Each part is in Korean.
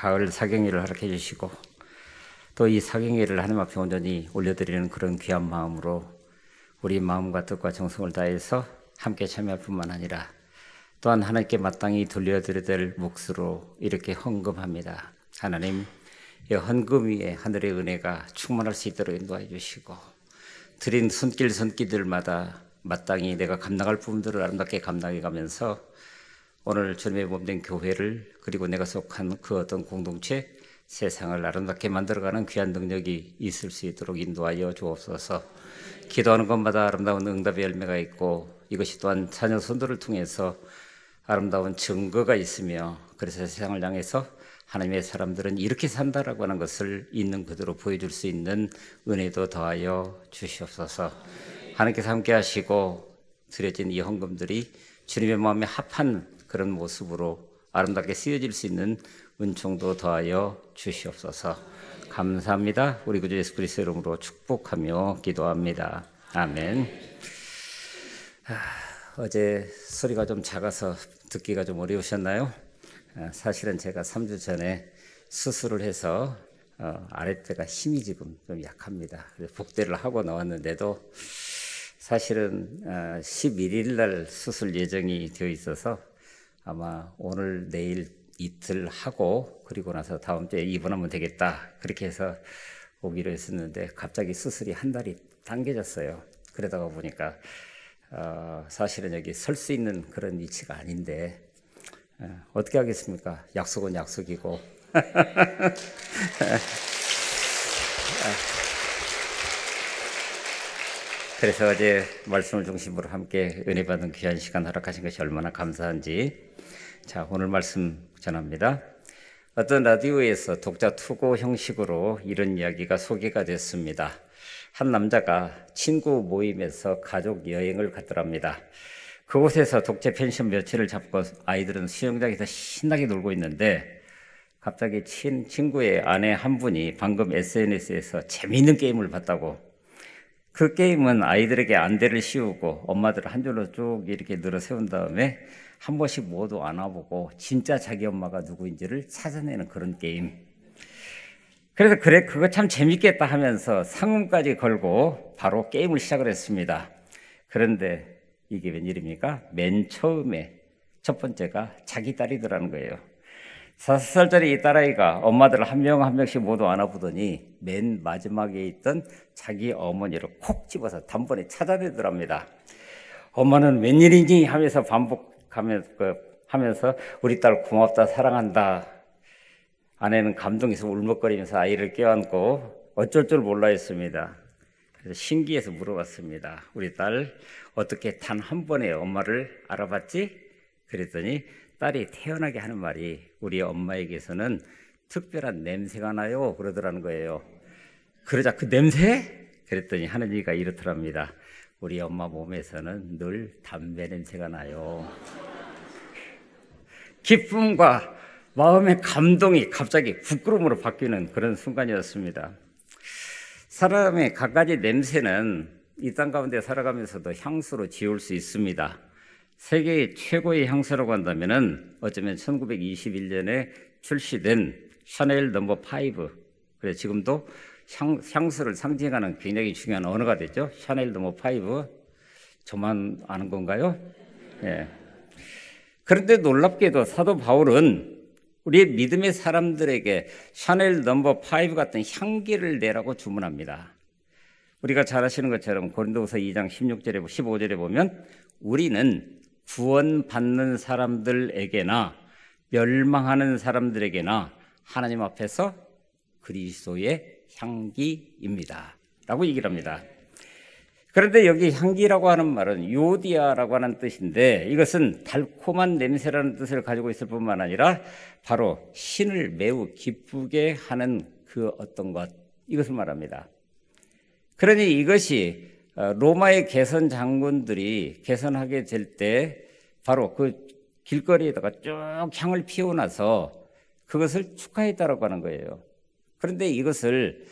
가을 사경일을 허락해 주시고 또 이 사경일을 하나님 앞에 온전히 올려드리는 그런 귀한 마음으로 우리 마음과 뜻과 정성을 다해서 함께 참여할 뿐만 아니라 또한 하나님께 마땅히 돌려드려야 될 몫으로 이렇게 헌금합니다. 하나님, 이 헌금 위에 하늘의 은혜가 충만할 수 있도록 인도해 주시고 드린 손길들마다 마땅히 내가 감당할 부분들을 아름답게 감당해 가면서 오늘 주님의 몸된 교회를 그리고 내가 속한 그 어떤 공동체 세상을 아름답게 만들어가는 귀한 능력이 있을 수 있도록 인도하여 주옵소서. 기도하는 것마다 아름다운 응답의 열매가 있고 이것이 또한 자녀 손들을 통해서 아름다운 증거가 있으며 그래서 세상을 향해서 하나님의 사람들은 이렇게 산다라고 하는 것을 있는 그대로 보여줄 수 있는 은혜도 더하여 주시옵소서. 하나님께서 함께 하시고 드려진 이 헌금들이 주님의 마음에 합한 그런 모습으로 아름답게 쓰여질 수 있는 은총도 더하여 주시옵소서. 감사합니다. 우리 구주 예수 그리스도의 이름으로 축복하며 기도합니다. 아멘. 어제 소리가 좀 작아서 듣기가 좀 어려우셨나요? 사실은 제가 3주 전에 수술을 해서 아랫배가 힘이 지금 좀 약합니다. 그래서 복대를 하고 나왔는데도 사실은 11일 날 수술 예정이 되어 있어서 아마 오늘 내일 이틀 하고 그리고 나서 다음 주에 입원하면 되겠다 그렇게 해서 오기로 했었는데 갑자기 수술이 한 달이 당겨졌어요. 그러다가 보니까 사실은 여기 설 수 있는 그런 위치가 아닌데 어떻게 하겠습니까? 약속은 약속이고 그래서 어제 말씀을 중심으로 함께 은혜 받은 귀한 시간 허락하신 것이 얼마나 감사한지 자, 오늘 말씀 전합니다. 어떤 라디오에서 독자 투고 형식으로 이런 이야기가 소개가 됐습니다. 한 남자가 친구 모임에서 가족 여행을 갔더랍니다. 그곳에서 독재 펜션 며칠을 잡고 아이들은 수영장에서 신나게 놀고 있는데 갑자기 친구의 아내 한 분이 방금 SNS에서 재미있는 게임을 봤다고. 그 게임은 아이들에게 안대를 씌우고 엄마들을 한 줄로 쭉 이렇게 늘어 세운 다음에 한 번씩 모두 안아보고 진짜 자기 엄마가 누구인지를 찾아내는 그런 게임. 그래서 그래 그거 참 재밌겠다 하면서 상금까지 걸고 바로 게임을 시작을 했습니다. 그런데 이게 웬일입니까? 맨 처음에 첫 번째가 자기 딸이더라는 거예요. 5살짜리 이 딸아이가 엄마들 한 명 한 명씩 모두 안아보더니 맨 마지막에 있던 자기 어머니를 콕 집어서 단번에 찾아내더랍니다. 엄마는 웬일이니 하면서 하면서 우리 딸 고맙다 사랑한다. 아내는 감동해서 울먹거리면서 아이를 껴안고 어쩔 줄 몰라 했습니다. 그래서 신기해서 물어봤습니다. 우리 딸 어떻게 단 한 번에 엄마를 알아봤지? 그랬더니 딸이 태연하게 하는 말이 우리 엄마에게서는 특별한 냄새가 나요 그러더라는 거예요. 그러자 그 냄새? 그랬더니 하느니가 이렇더랍니다. 우리 엄마 몸에서는 늘 담배 냄새가 나요. 기쁨과 마음의 감동이 갑자기 부끄러움으로 바뀌는 그런 순간이었습니다. 사람의 갖가지 냄새는 이 땅 가운데 살아가면서도 향수로 지울 수 있습니다. 세계의 최고의 향수라고 한다면은 어쩌면 1921년에 출시된 샤넬 넘버 5. 그래서 지금도 향수를 상징하는 굉장히 중요한 언어가 됐죠. 샤넬 넘버 5. 저만 아는 건가요? 예. 그런데 놀랍게도 사도 바울은 우리의 믿음의 사람들에게 샤넬 넘버 5 같은 향기를 내라고 주문합니다. 우리가 잘 아시는 것처럼 고린도후서 2장 16절에 15절에 보면 우리는 구원받는 사람들에게나 멸망하는 사람들에게나 하나님 앞에서 그리스도의 향기입니다 라고 얘기를 합니다. 그런데 여기 향기라고 하는 말은 요디아라고 하는 뜻인데 이것은 달콤한 냄새라는 뜻을 가지고 있을 뿐만 아니라 바로 신을 매우 기쁘게 하는 그 어떤 것, 이것을 말합니다. 그러니 이것이 로마의 개선 장군들이 개선하게 될 때 바로 그 길거리에다가 쭉 향을 피우고 나서 그것을 축하했다라고 하는 거예요. 그런데 이것을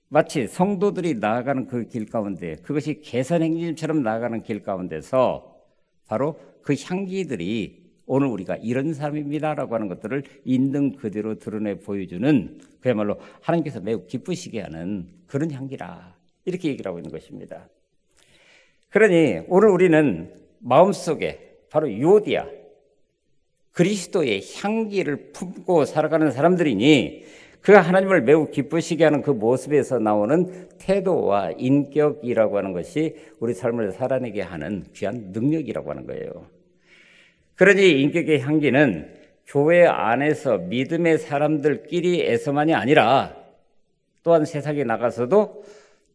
마치 성도들이 나아가는 그 길 가운데 그것이 개선 행진처럼 나아가는 길 가운데서 바로 그 향기들이 오늘 우리가 이런 사람입니다라고 하는 것들을 있는 그대로 드러내 보여주는 그야말로 하나님께서 매우 기쁘시게 하는 그런 향기라, 이렇게 얘기를 하고 있는 것입니다. 그러니 오늘 우리는 마음속에 바로 유오디아, 그리스도의 향기를 품고 살아가는 사람들이니 그 하나님을 매우 기쁘시게 하는 그 모습에서 나오는 태도와 인격이라고 하는 것이 우리 삶을 살아내게 하는 귀한 능력이라고 하는 거예요. 그러니 인격의 향기는 교회 안에서 믿음의 사람들끼리에서만이 아니라 또한 세상에 나가서도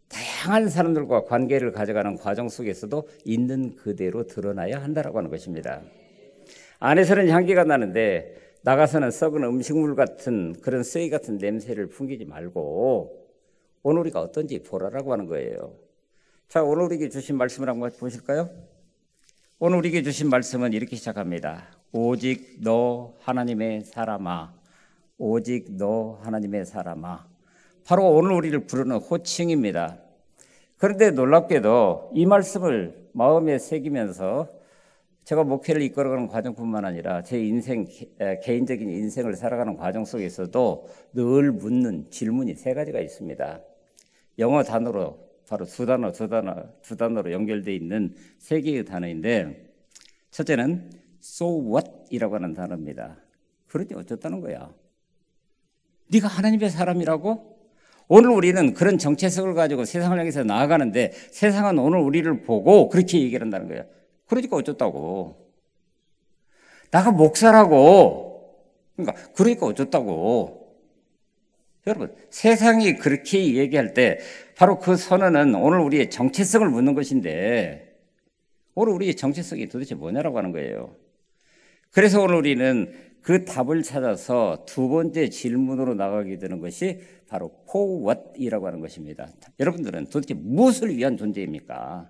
다양한 사람들과 관계를 가져가는 과정 속에서도 있는 그대로 드러나야 한다라고 하는 것입니다. 안에서는 향기가 나는데 나가서는 썩은 음식물 같은 그런 쓰레기 같은 냄새를 풍기지 말고 오늘 우리가 어떤지 보라라고 하는 거예요. 자, 오늘 우리에게 주신 말씀을 한번 보실까요? 오늘 우리에게 주신 말씀은 이렇게 시작합니다. 오직 너 하나님의 사람아, 오직 너 하나님의 사람아. 바로 오늘 우리를 부르는 호칭입니다. 그런데 놀랍게도 이 말씀을 마음에 새기면서 제가 목회를 이끌어가는 과정뿐만 아니라 제 인생, 개인적인 인생을 살아가는 과정 속에서도 늘 묻는 질문이 세 가지가 있습니다. 영어 단어로 바로 두 단어로 연결되어 있는 세 개의 단어인데, 첫째는 so what 이라고 하는 단어입니다. 그러니 어쩌다는 거야? 네가 하나님의 사람이라고? 오늘 우리는 그런 정체성을 가지고 세상을 향해서 나아가는데 세상은 오늘 우리를 보고 그렇게 얘기를 한다는 거야. 그러니까 어쩌다고? 나가 목사라고. 그러니까 어쩌다고? 여러분, 세상이 그렇게 얘기할 때 바로 그 선언은 오늘 우리의 정체성을 묻는 것인데 오늘 우리의 정체성이 도대체 뭐냐라고 하는 거예요. 그래서 오늘 우리는 그 답을 찾아서 두 번째 질문으로 나가게 되는 것이 바로 for what이라고 하는 것입니다. 여러분들은 도대체 무엇을 위한 존재입니까?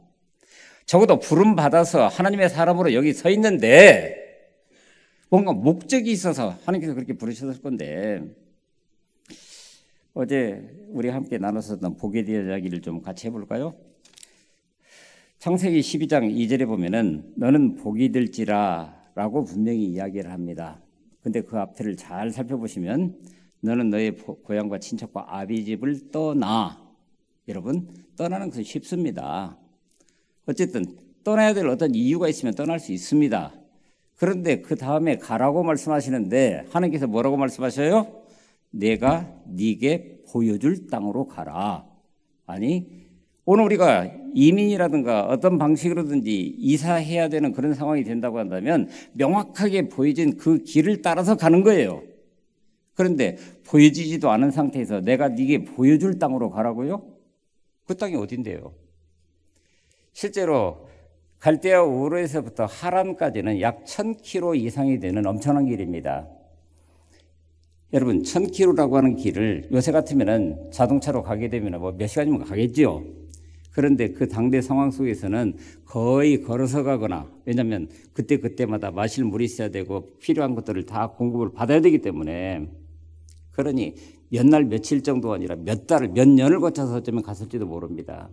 적어도 부름 받아서 하나님의 사람으로 여기 서 있는데 뭔가 목적이 있어서 하나님께서 그렇게 부르셨을 건데, 어제 우리 함께 나눴었던 복에 대한 이야기를 좀 같이 해볼까요? 창세기 12장 2절에 보면은 너는 복이 될지라 라고 분명히 이야기를 합니다. 근데 그 앞에를 잘 살펴보시면 너는 너의 고향과 친척과 아비 집을 떠나. 여러분, 떠나는 것은 쉽습니다. 어쨌든 떠나야 될 어떤 이유가 있으면 떠날 수 있습니다. 그런데 그 다음에 가라고 말씀하시는데 하나님께서 뭐라고 말씀하셔요? 내가 네게 보여줄 땅으로 가라. 아니, 오늘 우리가 이민이라든가 어떤 방식으로든지 이사해야 되는 그런 상황이 된다고 한다면 명확하게 보여진 그 길을 따라서 가는 거예요. 그런데 보여지지도 않은 상태에서 내가 네게 보여줄 땅으로 가라고요? 그 땅이 어딘데요? 실제로 갈대아 우르에서부터 하란까지는 약 1000km 이상이 되는 엄청난 길입니다. 여러분, 1000km라고 하는 길을 요새 같으면은 자동차로 가게 되면 뭐 몇 시간이면 가겠죠. 그런데 그 당대 상황 속에서는 거의 걸어서 가거나, 왜냐하면 그때마다 마실 물이 있어야 되고 필요한 것들을 다 공급을 받아야 되기 때문에, 그러니 몇 날 며칠 정도가 아니라 몇 달, 몇 년을 거쳐서 어쩌면 갔을지도 모릅니다.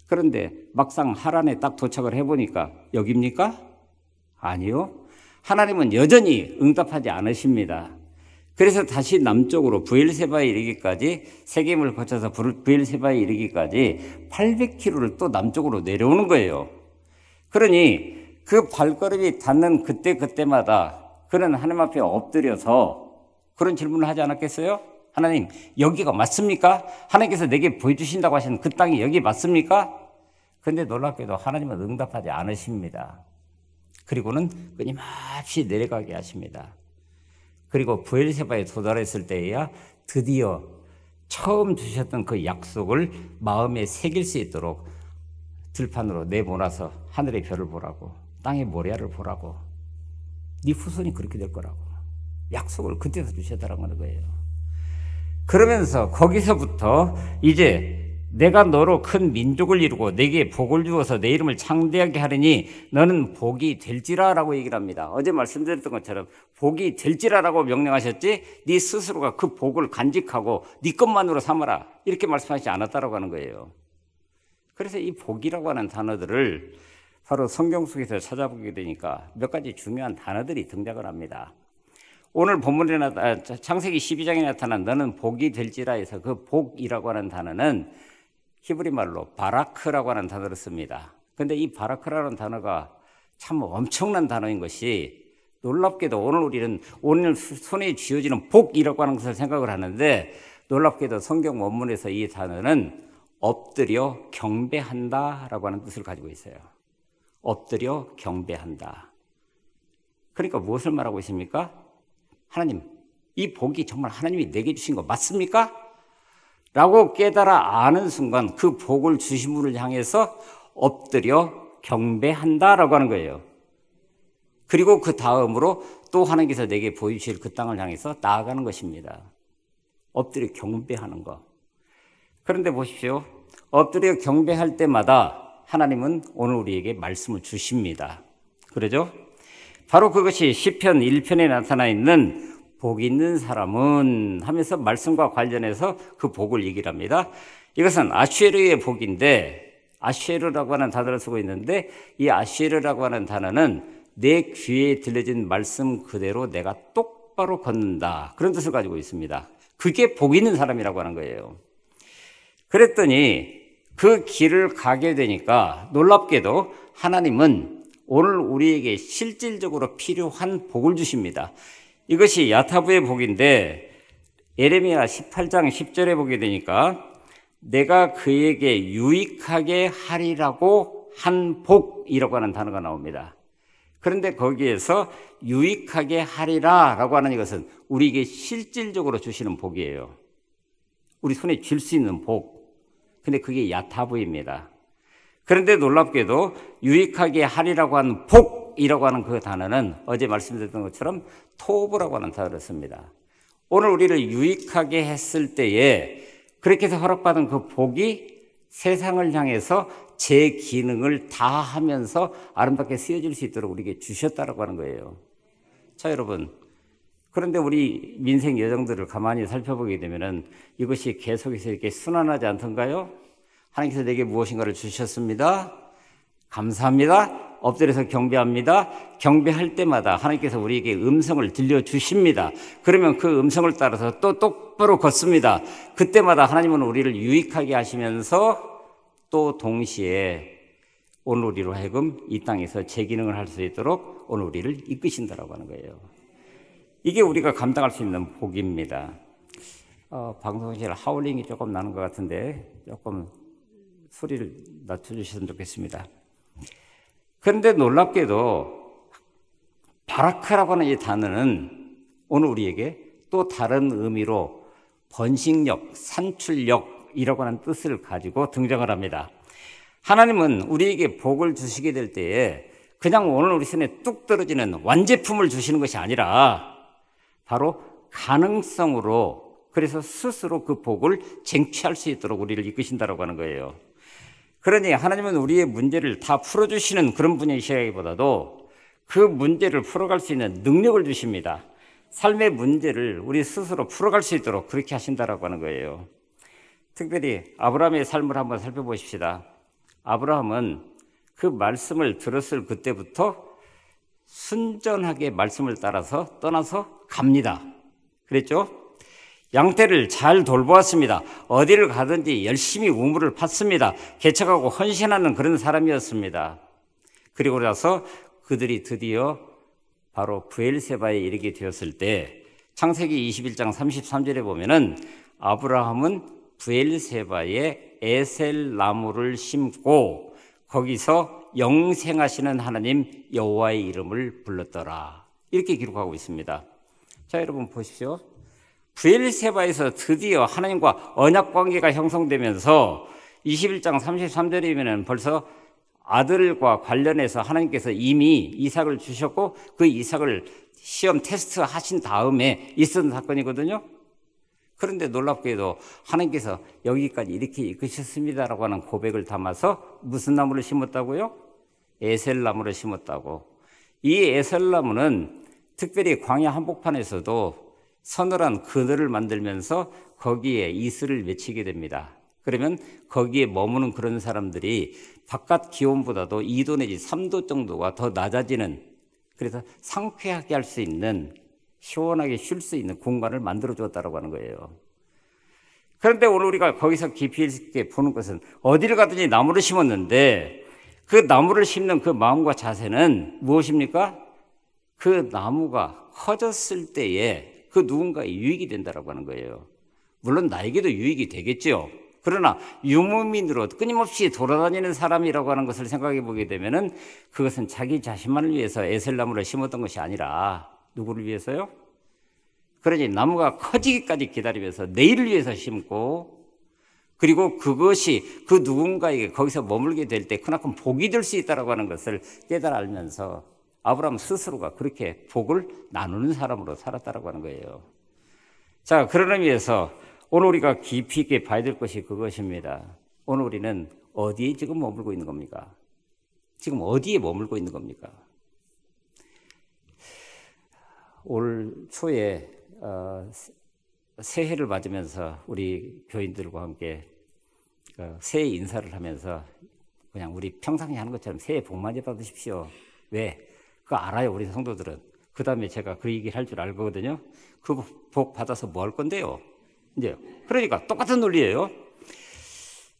그런데 막상 하란에 딱 도착을 해보니까 여기입니까? 아니요. 하나님은 여전히 응답하지 않으십니다. 그래서 다시 남쪽으로 브엘세바에 이르기까지, 세겜을 거쳐서 브엘세바에 이르기까지 800km를 또 남쪽으로 내려오는 거예요. 그러니 그 발걸음이 닿는 그때마다 그는 하나님 앞에 엎드려서 그런 질문을 하지 않았겠어요? 하나님, 여기가 맞습니까? 하나님께서 내게 보여주신다고 하신 그 땅이 여기 맞습니까? 그런데 놀랍게도 하나님은 응답하지 않으십니다. 그리고는 끊임없이 내려가게 하십니다. 그리고 브엘세바에 도달했을 때에야 드디어 처음 주셨던 그 약속을 마음에 새길 수 있도록 들판으로 내보내서 하늘의 별을 보라고, 땅의 모래알을 보라고, 네 후손이 그렇게 될 거라고 약속을 그때서 주셨다는 거예요. 그러면서 거기서부터 이제 내가 너로 큰 민족을 이루고 내게 복을 주어서 내 이름을 창대하게 하리니 너는 복이 될지라라고 얘기를 합니다. 어제 말씀드렸던 것처럼 복이 될지라라고 명령하셨지 네 스스로가 그 복을 간직하고 네 것만으로 삼아라 이렇게 말씀하시지 않았다라고 하는 거예요. 그래서 이 복이라고 하는 단어들을 바로 성경 속에서 찾아보게 되니까 몇 가지 중요한 단어들이 등장을 합니다. 오늘 본문에 창세기 12장에 나타난 너는 복이 될지라 해서 그 복이라고 하는 단어는 히브리 말로 바라크라고 하는 단어를 씁니다. 그런데 이 바라크라는 단어가 참 엄청난 단어인 것이 놀랍게도 우리는 오늘 손에 쥐어지는 복이라고 하는 것을 생각을 하는데 놀랍게도 성경 원문에서 이 단어는 엎드려 경배한다라고 하는 뜻을 가지고 있어요. 엎드려 경배한다. 그러니까 무엇을 말하고 있습니까? 하나님, 이 복이 정말 하나님이 내게 주신 거 맞습니까? 라고 깨달아 아는 순간 그 복을 주신 분을 향해서 엎드려 경배한다라고 하는 거예요. 그리고 그 다음으로 또 하나님께서 내게 보여주실 그 땅을 향해서 나아가는 것입니다. 엎드려 경배하는 것. 그런데 보십시오. 엎드려 경배할 때마다 하나님은 오늘 우리에게 말씀을 주십니다. 그러죠? 바로 그것이 시편 1편에 나타나 있는 복 있는 사람은 하면서 말씀과 관련해서 그 복을 얘기를 합니다. 이것은 아쉐르의 복인데 아쉐르라고 하는 단어를 쓰고 있는데 이 아쉐르라고 하는 단어는 내 귀에 들려진 말씀 그대로 내가 똑바로 걷는다. 그런 뜻을 가지고 있습니다. 그게 복 있는 사람이라고 하는 거예요. 그랬더니 그 길을 가게 되니까 놀랍게도 하나님은 오늘 우리에게 실질적으로 필요한 복을 주십니다. 이것이 야타부의 복인데 예레미야 18장 10절에 보게 되니까 내가 그에게 유익하게 하리라고 한 복이라고 하는 단어가 나옵니다. 그런데 거기에서 유익하게 하리라라고 하는 이것은 우리에게 실질적으로 주시는 복이에요. 우리 손에 쥘 수 있는 복. 근데 그게 야타부입니다. 그런데 놀랍게도 유익하게 하리라고 하는 복이라고 하는 그 단어는 어제 말씀드렸던 것처럼 토브라고 하는 단어를 씁니다. 오늘 우리를 유익하게 했을 때에 그렇게 해서 허락받은 그 복이 세상을 향해서 제 기능을 다 하면서 아름답게 쓰여질 수 있도록 우리에게 주셨다라고 하는 거예요. 자, 여러분. 그런데 우리 민생 여정들을 가만히 살펴보게 되면은 이것이 계속해서 이렇게 순환하지 않던가요? 하나님께서 내게 무엇인가를 주셨습니다. 감사합니다. 엎드려서 경배합니다. 경배할 때마다 하나님께서 우리에게 음성을 들려주십니다. 그러면 그 음성을 따라서 또 똑바로 걷습니다. 그때마다 하나님은 우리를 유익하게 하시면서 또 동시에 오늘 우리로 하여금 이 땅에서 제 기능을 할 수 있도록 오늘 우리를 이끄신다라고 하는 거예요. 이게 우리가 감당할 수 있는 복입니다. 방송실 하울링이 조금 나는 것 같은데 조금 소리를 낮춰주셨으면 좋겠습니다. 그런데 놀랍게도 바라크라고 하는 이 단어는 오늘 우리에게 또 다른 의미로 번식력, 산출력이라고 하는 뜻을 가지고 등장을 합니다. 하나님은 우리에게 복을 주시게 될 때에 그냥 오늘 우리 손에 뚝 떨어지는 완제품을 주시는 것이 아니라 바로 가능성으로 그래서 스스로 그 복을 쟁취할 수 있도록 우리를 이끄신다라고 하는 거예요. 그러니 하나님은 우리의 문제를 다 풀어주시는 그런 분이시라기보다도 그 문제를 풀어갈 수 있는 능력을 주십니다. 삶의 문제를 우리 스스로 풀어갈 수 있도록 그렇게 하신다라고 하는 거예요. 특별히 아브라함의 삶을 한번 살펴보십시다. 아브라함은 그 말씀을 들었을 그때부터 순전하게 말씀을 따라서 떠나서 갑니다. 그랬죠? 양떼를 잘 돌보았습니다. 어디를 가든지 열심히 우물을 팠습니다. 개척하고 헌신하는 그런 사람이었습니다. 그리고 나서 그들이 드디어 바로 브엘세바에 이르게 되었을 때 창세기 21장 33절에 보면은 아브라함은 브엘세바에 에셀 나무를 심고 거기서 영생하시는 하나님 여호와의 이름을 불렀더라. 이렇게 기록하고 있습니다. 자, 여러분 보십시오. 브엘세바에서 드디어 하나님과 언약 관계가 형성되면서 21장 33절이면 벌써 아들과 관련해서 하나님께서 이미 이삭을 주셨고 그 이삭을 시험 테스트 하신 다음에 있었던 사건이거든요. 그런데 놀랍게도 하나님께서 여기까지 이렇게 이끄셨습니다라고 하는 고백을 담아서 무슨 나무를 심었다고요? 에셀나무를 심었다고. 이 에셀나무는 특별히 광야 한복판에서도 서늘한 그늘을 만들면서 거기에 이슬을 맺히게 됩니다. 그러면 거기에 머무는 그런 사람들이 바깥 기온보다도 2도 내지 3도 정도가 더 낮아지는, 그래서 상쾌하게 할 수 있는, 시원하게 쉴 수 있는 공간을 만들어 주었다고 하는 거예요. 그런데 오늘 우리가 거기서 깊이 있게 보는 것은, 어디를 가든지 나무를 심었는데 그 나무를 심는 그 마음과 자세는 무엇입니까? 그 나무가 커졌을 때에 그 누군가에 유익이 된다고 하는 거예요. 물론 나에게도 유익이 되겠죠. 그러나 유목민으로 끊임없이 돌아다니는 사람이라고 하는 것을 생각해 보게 되면은, 그것은 자기 자신만을 위해서 에셀나무를 심었던 것이 아니라 누구를 위해서요? 그러니 나무가 커지기까지 기다리면서 내일을 위해서 심고, 그리고 그것이 그 누군가에게 거기서 머물게 될 때 크나큰 복이 될 수 있다고 하는 것을 깨달아 알면서 아브라함 스스로가 그렇게 복을 나누는 사람으로 살았다고 하는 거예요. 자, 그런 의미에서 오늘 우리가 깊이 있게 봐야 될 것이 그것입니다. 오늘 우리는 어디에 지금 머물고 있는 겁니까? 지금 어디에 머물고 있는 겁니까? 올 초에 새해를 맞으면서 우리 교인들과 함께 새해 인사를 하면서 그냥 우리 평상시 하는 것처럼 새해 복 많이 받으십시오. 왜? 그거 알아요, 우리 성도들은. 그 다음에 제가 그 얘기를 할 줄 알거든요. 그 복 받아서 뭐 할 건데요? 이제 그러니까 똑같은 논리예요.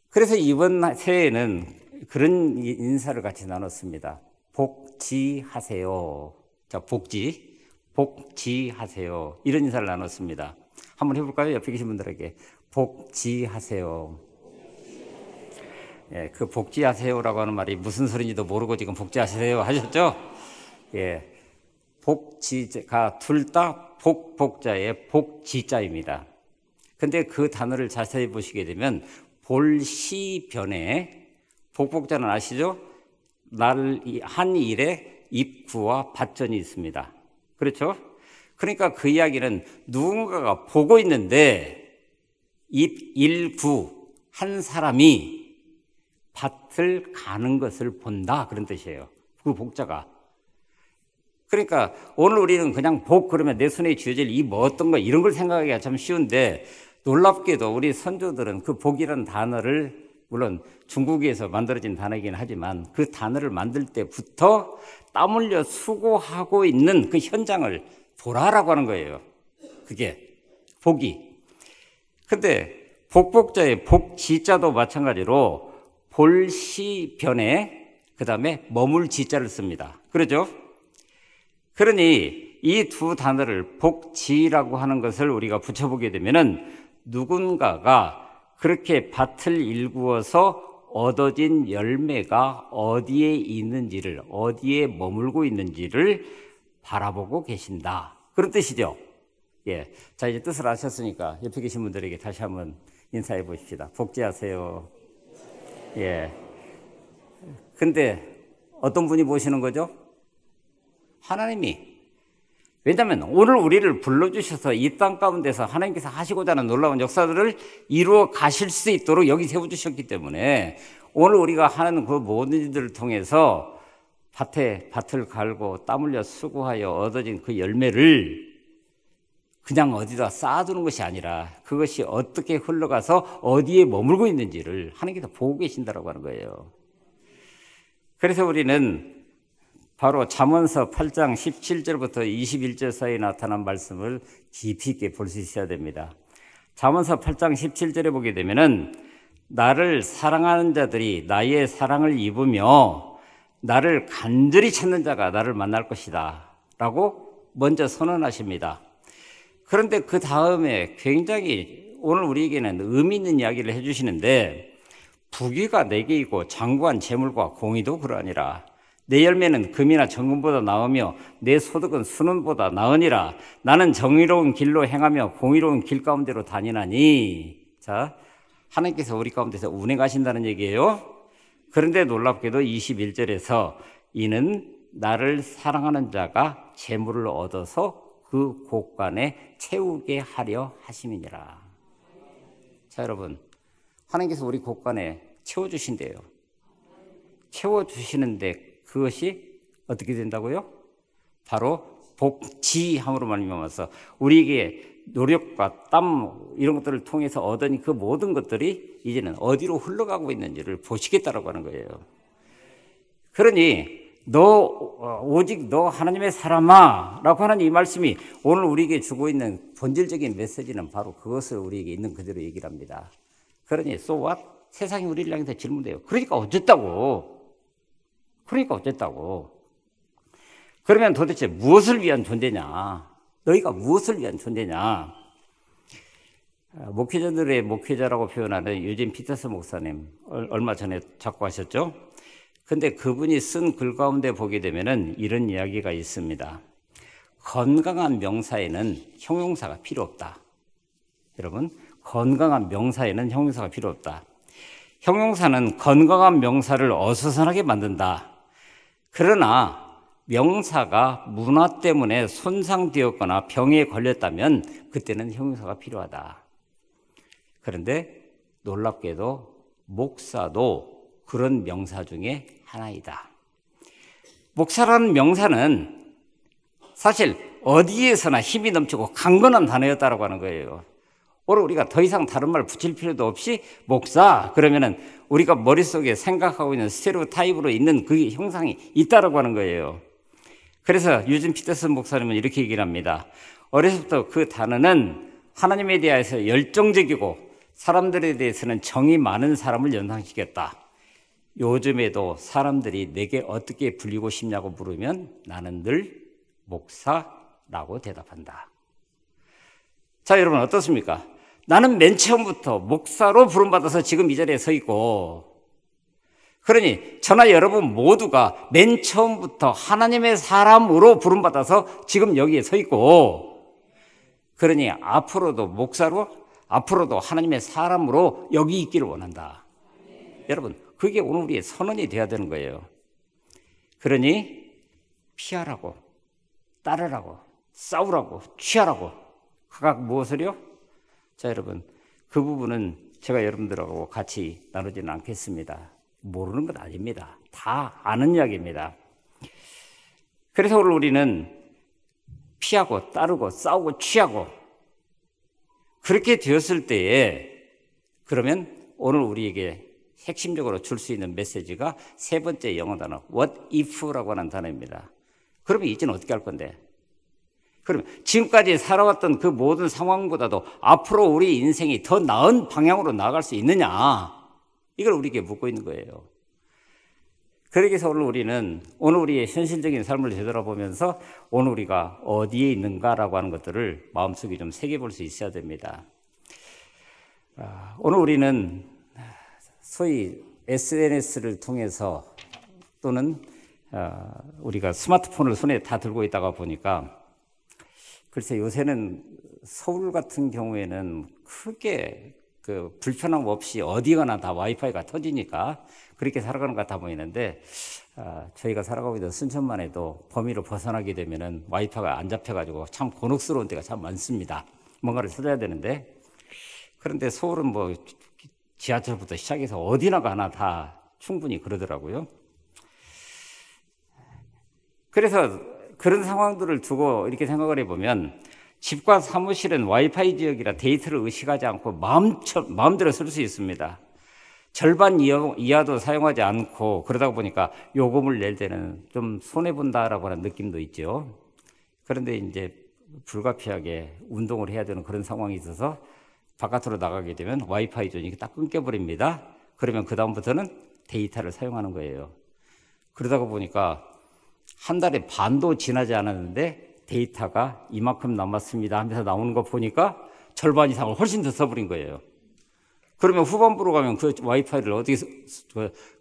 그래서 이번 새해에는 그런 인사를 같이 나눴습니다. 복지하세요. 자, 복지하세요. 이런 인사를 나눴습니다. 한번 해볼까요? 옆에 계신 분들에게 복지하세요. 예, 그 복지하세요라고 하는 말이 무슨 소리인지도 모르고 지금 복지하세요 하셨죠? 예, 복지가 둘 다 복자의 복지자입니다. 근데 그 단어를 자세히 보시게 되면 볼시변에, 복자는 아시죠? 한 일에 입구와 받전이 있습니다. 그렇죠? 그러니까 그 이야기는 누군가가 보고 있는데 입일구 한 사람이 밭을 가는 것을 본다, 그런 뜻이에요. 그 복자가. 그러니까 오늘 우리는 그냥 복 그러면 내 손에 쥐어질 이 뭐 어떤 거 이런 걸 생각하기가 참 쉬운데, 놀랍게도 우리 선조들은 그 복이라는 단어를, 물론 중국에서 만들어진 단어이긴 하지만 그 단어를 만들 때부터 땀 흘려 수고하고 있는 그 현장을 보라라고 하는 거예요. 그게 복이. 근데 복자의 복지자도 마찬가지로 볼시변에 그 다음에 머물지자를 씁니다. 그러죠? 그러니 이 두 단어를 복지라고 하는 것을 우리가 붙여보게 되면은, 누군가가 그렇게 밭을 일구어서 얻어진 열매가 어디에 있는지를, 어디에 머물고 있는지를 바라보고 계신다, 그런 뜻이죠. 예. 자, 이제 뜻을 아셨으니까 옆에 계신 분들에게 다시 한번 인사해 보십시다. 복지하세요. 예. 근데 어떤 분이 보시는 거죠? 하나님이. 왜냐하면 오늘 우리를 불러주셔서 이 땅 가운데서 하나님께서 하시고자 하는 놀라운 역사들을 이루어 가실 수 있도록 여기 세워주셨기 때문에, 오늘 우리가 하는 그 모든 일들을 통해서 밭을 갈고 땀 흘려 수고하여 얻어진 그 열매를 그냥 어디다 쌓아두는 것이 아니라, 그것이 어떻게 흘러가서 어디에 머물고 있는지를 하나님께서 보고 계신다라고 하는 거예요. 그래서 우리는 바로 잠언서 8장 17절부터 21절 사이에 나타난 말씀을 깊이 있게 볼 수 있어야 됩니다. 잠언서 8장 17절에 보게 되면은, 나를 사랑하는 자들이 나의 사랑을 입으며 나를 간절히 찾는 자가 나를 만날 것이다 라고 먼저 선언하십니다. 그런데 그 다음에 굉장히 오늘 우리에게는 의미 있는 이야기를 해주시는데, 부귀가 내게 있고 장구한 재물과 공의도 그러하니라. 내 열매는 금이나 정금보다 나으며 내 소득은 순은보다 나으니라. 나는 정의로운 길로 행하며 공의로운 길 가운데로 다니나니. 자, 하나님께서 우리 가운데서 운행하신다는 얘기예요. 그런데 놀랍게도 21절에서 이는 나를 사랑하는 자가 재물을 얻어서 그 곳간에 채우게 하려 하심이니라. 자, 여러분, 하나님께서 우리 곳간에 채워주신대요. 채워주시는데 그것이 어떻게 된다고요? 바로 복지함으로 말미암아서 우리에게 노력과 땀 이런 것들을 통해서 얻은 그 모든 것들이 이제는 어디로 흘러가고 있는지를 보시겠다라고 하는 거예요. 그러니 오직 너 하나님의 사람아 라고 하는 이 말씀이 오늘 우리에게 주고 있는 본질적인 메시지는 바로 그것을 우리에게 있는 그대로 얘기를 합니다. 그러니 so what? 세상이 우리를 향해서 질문해요. 그러니까 어쨌다고? 그러면 도대체 무엇을 위한 존재냐? 너희가 무엇을 위한 존재냐? 목회자들의 목회자라고 표현하는 유진 피터스 목사님 얼마 전에 작고하셨죠? 근데 그분이 쓴 글 가운데 보게 되면은 이런 이야기가 있습니다. 건강한 명사에는 형용사가 필요 없다. 여러분, 건강한 명사에는 형용사가 필요 없다. 형용사는 건강한 명사를 어수선하게 만든다. 그러나 명사가 문화 때문에 손상되었거나 병에 걸렸다면 그때는 형용사가 필요하다. 그런데 놀랍게도 목사도 그런 명사 중에 하나이다. 목사라는 명사는 사실 어디에서나 힘이 넘치고 강건한 단어였다라고 하는 거예요. 오늘 우리가 더 이상 다른 말 붙일 필요도 없이 목사 그러면은 우리가 머릿속에 생각하고 있는 스테레오타입으로 있는 그 형상이 있다라고 하는 거예요. 그래서 유진 피터슨 목사님은 이렇게 얘기를 합니다. 어려서부터 그 단어는 하나님에 대해서 열정적이고 사람들에 대해서는 정이 많은 사람을 연상시켰다. 요즘에도 사람들이 내게 어떻게 불리고 싶냐고 물으면 나는 늘 목사라고 대답한다. 자, 여러분 어떻습니까? 나는 맨 처음부터 목사로 부름받아서 지금 이 자리에 서 있고, 그러니 저나 여러분 모두가 맨 처음부터 하나님의 사람으로 부름받아서 지금 여기에 서 있고, 그러니 앞으로도 목사로, 앞으로도 하나님의 사람으로 여기 있기를 원한다. 여러분, 그게 오늘 우리의 선언이 되어야 되는 거예요. 그러니 피하라고, 따르라고, 싸우라고, 취하라고. 각각 무엇을요? 자, 여러분, 그 부분은 제가 여러분들하고 같이 나누지는 않겠습니다. 모르는 건 아닙니다. 다 아는 이야기입니다. 그래서 오늘 우리는 피하고, 따르고, 싸우고, 취하고, 그렇게 되었을 때에, 그러면 오늘 우리에게 핵심적으로 줄 수 있는 메시지가 세 번째 영어 단어, what if라고 하는 단어입니다. 그러면 이제는 어떻게 할 건데? 그러면 지금까지 살아왔던 그 모든 상황보다도 앞으로 우리 인생이 더 나은 방향으로 나아갈 수 있느냐? 이걸 우리에게 묻고 있는 거예요. 그러기 위해서 오늘 우리의 현실적인 삶을 되돌아보면서 오늘 우리가 어디에 있는가라고 하는 것들을 마음속에 좀 새겨볼 수 있어야 됩니다. 오늘 우리는 소위 SNS를 통해서 또는 우리가 스마트폰을 손에 다 들고 있다가 보니까 글쎄 요새는 서울 같은 경우에는 크게 그 불편함 없이 어디 가나 다 와이파이가 터지니까 그렇게 살아가는 것 같아 보이는데 저희가 살아가고 있는 순천만 해도 범위로 벗어나게 되면은 와이파이가 안 잡혀가지고 참 곤혹스러운 데가 참 많습니다. 뭔가를 찾아야 되는데 그런데 서울은 뭐 지하철부터 시작해서 어디나 가나 다 충분히 그러더라고요. 그래서 그런 상황들을 두고 이렇게 생각을 해보면 집과 사무실은 와이파이 지역이라 데이터를 의식하지 않고 마음대로 쓸 수 있습니다. 절반 이하도 사용하지 않고 그러다 보니까 요금을 낼 때는 좀 손해본다라고 하는 느낌도 있죠. 그런데 이제 불가피하게 운동을 해야 되는 그런 상황이 있어서 바깥으로 나가게 되면 와이파이 전이 딱 끊겨버립니다. 그러면 그다음부터는 데이터를 사용하는 거예요. 그러다가 보니까 한 달에 반도 지나지 않았는데 데이터가 이만큼 남았습니다 하면서 나오는 거 보니까 절반 이상을 훨씬 더 써버린 거예요. 그러면 후반부로 가면 그 와이파이를 어떻게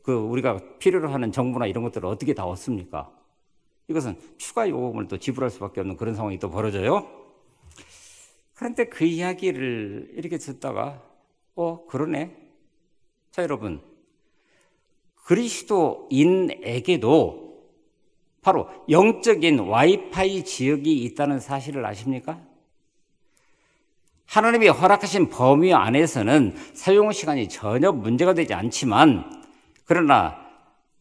우리가 필요로 하는 정보나 이런 것들을 어떻게 다 얻습니까? 이것은 추가 요금을 또 지불할 수밖에 없는 그런 상황이 또 벌어져요. 그런데 그 이야기를 이렇게 듣다가 그러네. 자, 여러분, 그리스도인에게도 바로 영적인 와이파이 지역이 있다는 사실을 아십니까? 하나님이 허락하신 범위 안에서는 사용 시간이 전혀 문제가 되지 않지만, 그러나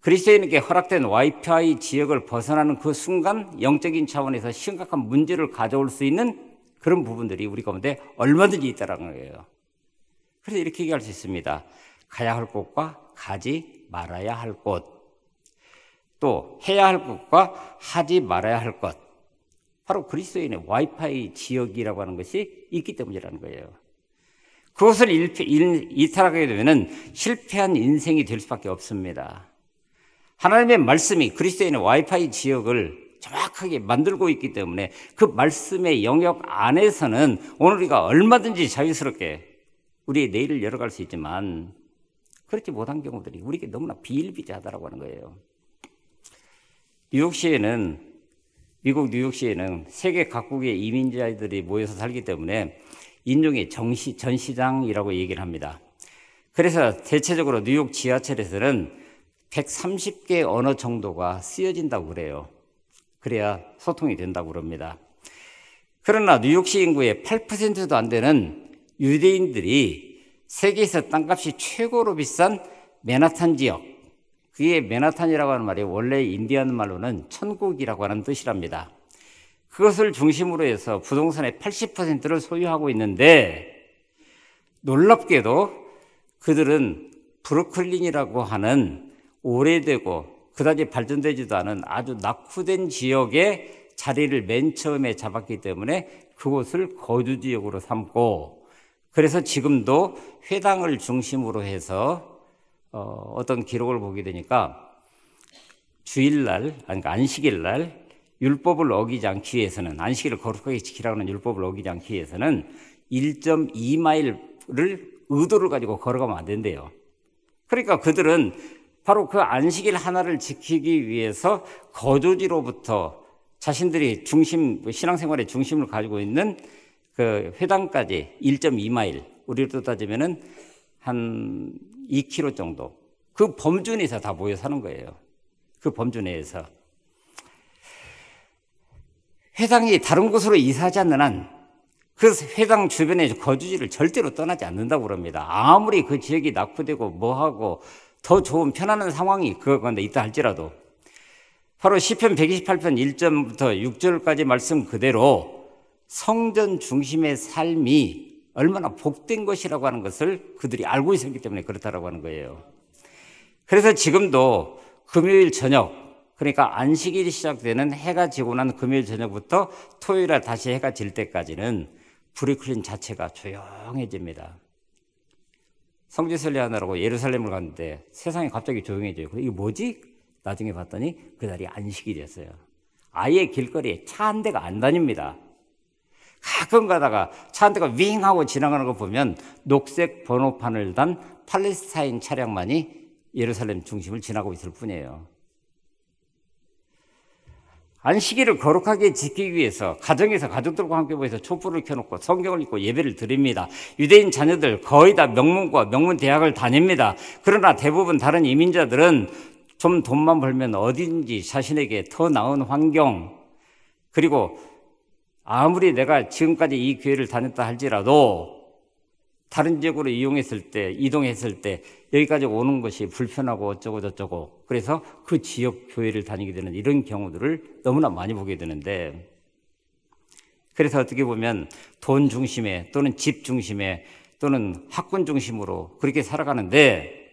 그리스도인에게 허락된 와이파이 지역을 벗어나는 그 순간 영적인 차원에서 심각한 문제를 가져올 수 있는 그런 부분들이 우리 가운데 얼마든지 있다는 거예요. 그래서 이렇게 얘기할 수 있습니다. 가야 할 곳과 가지 말아야 할 곳. 또 해야 할 것과 하지 말아야 할 것, 바로 그리스도인의 와이파이 지역이라고 하는 것이 있기 때문이라는 거예요. 그것을 이탈하게 되면 실패한 인생이 될 수밖에 없습니다. 하나님의 말씀이 그리스도인의 와이파이 지역을 정확하게 만들고 있기 때문에 그 말씀의 영역 안에서는 오늘 우리가 얼마든지 자유스럽게 우리의 내일을 열어갈 수 있지만 그렇지 못한 경우들이 우리에게 너무나 비일비재하다라고 하는 거예요. 미국 뉴욕시에는 세계 각국의 이민자들이 모여서 살기 때문에 인종의 전시장이라고 얘기를 합니다. 그래서 대체적으로 뉴욕 지하철에서는 130개 언어 정도가 쓰여진다고 그래요. 그래야 소통이 된다고 그럽니다. 그러나 뉴욕시 인구의 8%도 안 되는 유대인들이 세계에서 땅값이 최고로 비싼 맨하탄 지역, 그게 맨하탄이라고 하는 말이 원래 인디안 말로는 천국이라고 하는 뜻이랍니다. 그것을 중심으로 해서 부동산의 80%를 소유하고 있는데 놀랍게도 그들은 브루클린이라고 하는 오래되고 그다지 발전되지도 않은 아주 낙후된 지역에 자리를 맨 처음에 잡았기 때문에 그곳을 거주지역으로 삼고, 그래서 지금도 회당을 중심으로 해서 어떤 기록을 보게 되니까 주일날, 그러니까 안식일날 율법을 어기지 않기 위해서는, 안식일을 거룩하게 지키라고 하는 율법을 어기지 않기 위해서는 1.2마일을 의도를 가지고 걸어가면 안 된대요. 그러니까 그들은 바로 그 안식일 하나를 지키기 위해서 거주지로부터 자신들이 신앙생활의 중심을 가지고 있는 그 회당까지 1.2마일, 우리로 따지면은 한 2km 정도, 그 범주 내에서 다 모여 사는 거예요. 그 범주 내에서. 회당이 다른 곳으로 이사하지 않는 한 그 회당 주변의 거주지를 절대로 떠나지 않는다고 그럽니다. 아무리 그 지역이 낙후되고 뭐하고 더 좋은 편안한 상황이 그건데 있다 할지라도. 바로 시편 128편 1절부터 6절까지 말씀 그대로 성전 중심의 삶이 얼마나 복된 것이라고 하는 것을 그들이 알고 있었기 때문에 그렇다라고 하는 거예요. 그래서 지금도 금요일 저녁, 그러니까 안식일이 시작되는 해가 지고 난 금요일 저녁부터 토요일에 다시 해가 질 때까지는 브루클린 자체가 조용해집니다. 성지순례 하느라고 예루살렘을 갔는데 세상이 갑자기 조용해져요. 이게 뭐지? 나중에 봤더니 그날이 안식일이었어요. 아예 길거리에 차 한 대가 안 다닙니다. 가끔 가다가 차 한 대가 윙 하고 지나가는 거 보면 녹색 번호판을 단 팔레스타인 차량만이 예루살렘 중심을 지나고 있을 뿐이에요. 안식일을 거룩하게 지키기 위해서 가정에서 가족들과 함께 모여서 촛불을 켜놓고 성경을 읽고 예배를 드립니다. 유대인 자녀들 거의 다 명문과 명문 대학을 다닙니다. 그러나 대부분 다른 이민자들은 좀 돈만 벌면 어딘지 자신에게 더 나은 환경, 그리고 아무리 내가 지금까지 이 교회를 다녔다 할지라도 다른 지역으로 이동했을 때 여기까지 오는 것이 불편하고 어쩌고 저쩌고, 그래서 그 지역 교회를 다니게 되는 이런 경우들을 너무나 많이 보게 되는데, 그래서 어떻게 보면 돈 중심에 또는 집 중심에 또는 학군 중심으로 그렇게 살아가는데,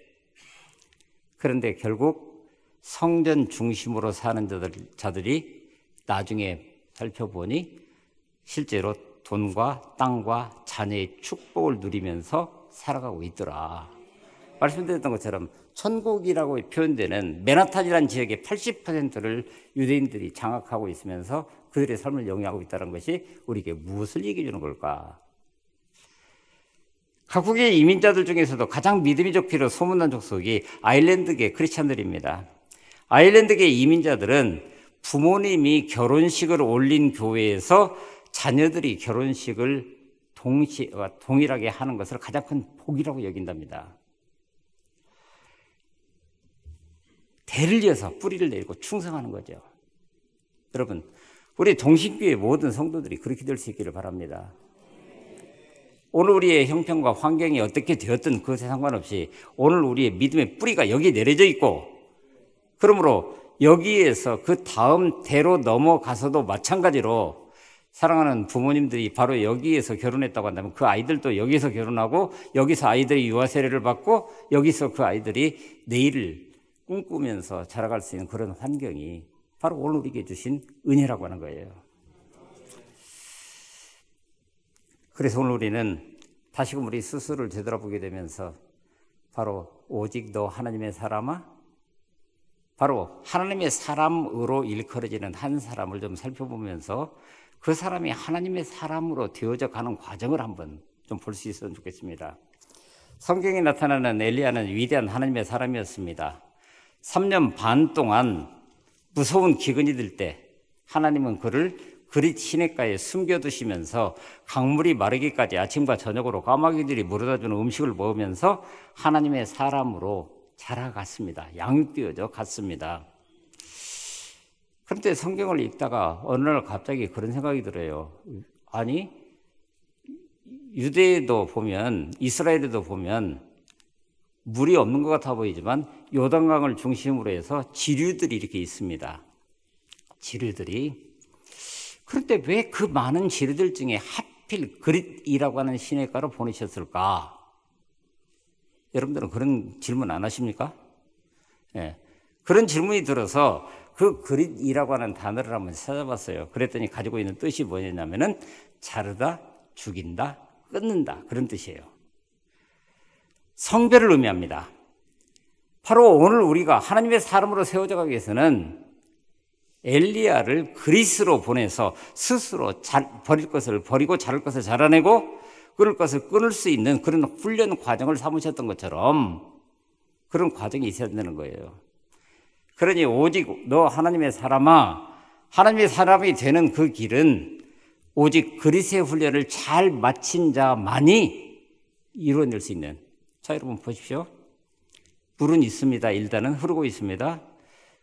그런데 결국 성전 중심으로 사는 자들이 나중에 살펴보니 실제로 돈과 땅과 자녀의 축복을 누리면서 살아가고 있더라. 말씀드렸던 것처럼 천국이라고 표현되는 맨하탄이라는 지역의 80%를 유대인들이 장악하고 있으면서 그들의 삶을 영위하고 있다는 것이 우리에게 무엇을 얘기해 주는 걸까? 각국의 이민자들 중에서도 가장 믿음이 좋기로 소문난 족속이 아일랜드계 크리스찬들입니다. 아일랜드계 이민자들은 부모님이 결혼식을 올린 교회에서 자녀들이 결혼식을 동일하게 하는 것을 가장 큰 복이라고 여긴답니다. 대를 이어서 뿌리를 내리고 충성하는 거죠. 여러분, 우리 동신교회 모든 성도들이 그렇게 될 수 있기를 바랍니다. 오늘 우리의 형편과 환경이 어떻게 되었든 그것에 상관없이 오늘 우리의 믿음의 뿌리가 여기에 내려져 있고, 그러므로 여기에서 그 다음 대로 넘어가서도 마찬가지로 사랑하는 부모님들이 바로 여기에서 결혼했다고 한다면 그 아이들도 여기서 결혼하고 여기서 아이들이 유아 세례를 받고 여기서 그 아이들이 내일을 꿈꾸면서 자라갈 수 있는 그런 환경이 바로 오늘 우리에게 주신 은혜라고 하는 거예요. 그래서 오늘 우리는 다시금 우리 스스로를 되돌아보게 되면서 바로 오직 너 하나님의 사람아, 바로 하나님의 사람으로 일컬어지는 한 사람을 좀 살펴보면서 그 사람이 하나님의 사람으로 되어져 가는 과정을 한번 좀 볼 수 있으면 좋겠습니다. 성경에 나타나는 엘리야는 위대한 하나님의 사람이었습니다. 3년 반 동안 무서운 기근이 들 때 하나님은 그를 그릿 시냇가에 숨겨두시면서 강물이 마르기까지 아침과 저녁으로 까마귀들이 물어다주는 음식을 먹으면서 하나님의 사람으로 자라갔습니다. 양육되어져 갔습니다. 그런데 성경을 읽다가 어느 날 갑자기 그런 생각이 들어요. 아니, 유대에도 보면, 이스라엘에도 보면 물이 없는 것 같아 보이지만 요단강을 중심으로 해서 지류들이 이렇게 있습니다. 지류들이. 그런데 왜 그 많은 지류들 중에 하필 그릿이라고 하는 시냇가로 보내셨을까? 여러분들은 그런 질문 안 하십니까? 예. 그런 질문이 들어서 그 그릿이라고 하는 단어를 한번 찾아봤어요. 그랬더니 가지고 있는 뜻이 뭐냐면은 자르다, 죽인다, 끊는다, 그런 뜻이에요. 성별을 의미합니다. 바로 오늘 우리가 하나님의 사람으로 세워져 가기 위해서는 엘리야를 그릿으로 보내서 스스로 버릴 것을 버리고 자를 것을 자라내고 끊을 것을 끊을 수 있는 그런 훈련 과정을 삼으셨던 것처럼 그런 과정이 있어야 되는 거예요. 그러니 오직 너 하나님의 사람아, 하나님의 사람이 되는 그 길은 오직 그릿의 훈련을 잘 마친 자만이 이루어낼 수 있는. 자, 여러분 보십시오. 물은 있습니다. 일단은 흐르고 있습니다.